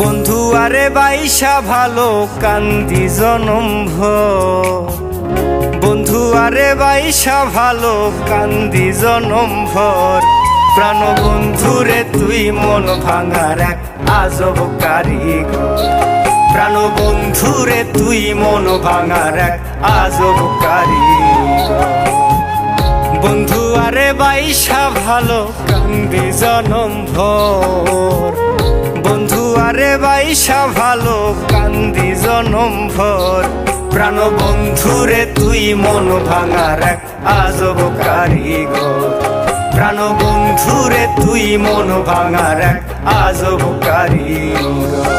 বন্ধু আরে বাইসা ভালো কান্দি জনম ভর, বন্ধু আরে বাইসা ভালো কান্দি জনম ভর। প্রাণ বন্ধুরে তুই মন ভাঙার এক আজব কারিগর, প্রাণ বন্ধুরে তুই মন ভাঙার এক আজব কারিগর। বন্ধু আরে বাইসা ভালো কান্দি জনম ভর, বন্ধু আরে বাইসা ভালো কান্দি জনম ভর। প্রাণ বন্ধুরে তুই মন ভাঙার এক আজব কারিগর, প্রাণ বন্ধুরে তুই মন ভাঙার এক আজব কারিগর।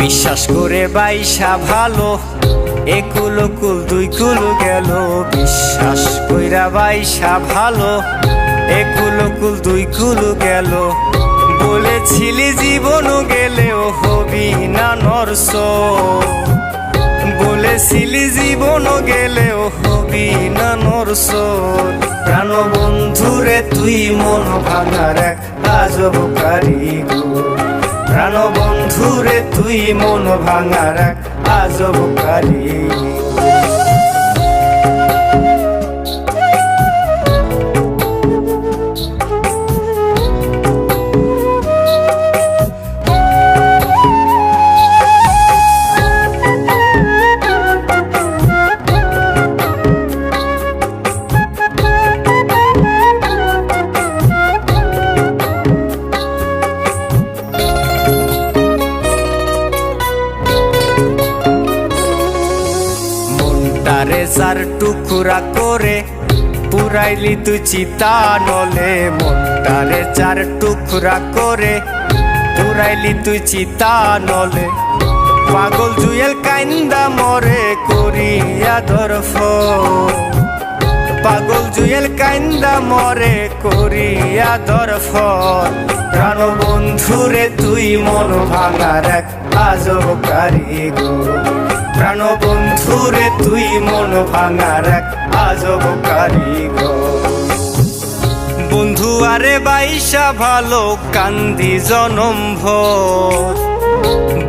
বিশ্বাস করে বাইসা ভালো একুল কুল দুই কুল গেল, বিশ্বাস কইরা বাইসা ভালো একুল কুল দুই কুল গেল। বলেছিলি জীবন গেলেও হবি না নরস, বলেছিলি জীবন গেলেও হবি না নরস। প্রাণ বন্ধুরে তুই মন ভাঙার এক আজব কারিগর, প্রাণ বন্ধুরে তুই মন ভাঙার এক আজব কারিগর। তারে চার টুকরা করে পুরাইলি তুই চিতা নলে, মনটারে চার টুকরা করে পুরাইলি তুই চিতা নলে। পাগল জুয়েল কাইন্দা মরে করিয়া দরফ, পাগল জুয়েল কাইন্দা মরে করিয়া দরফ। প্রাণ বন্ধুরে তুই মন ভাঙার এক আজব কারিগর, প্রাণ বন্ধুরে তুই মন ভাঙার এক আজব কারিগর। বন্ধু আরে বাইসা ভালো কান্দি জনম ভর,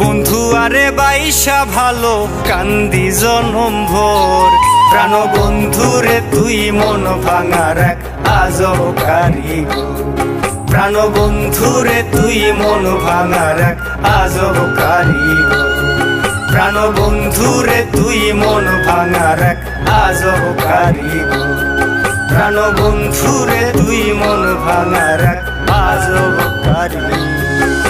বন্ধু আরে বাইসা ভালো কান্দি জনম ভর। প্রাণ বন্ধুরে তুই মন ভাঙার এক আজব কারিগর, প্রাণ বন্ধুরে তুই মন ভাঙার এক আজব কারিগর। প্রাণ বন্ধুরে তুই মন ভাঙার এক আজব কারিগর, প্রাণ বন্ধুরে তুই মন ভাঙার এক আজব কারিগর।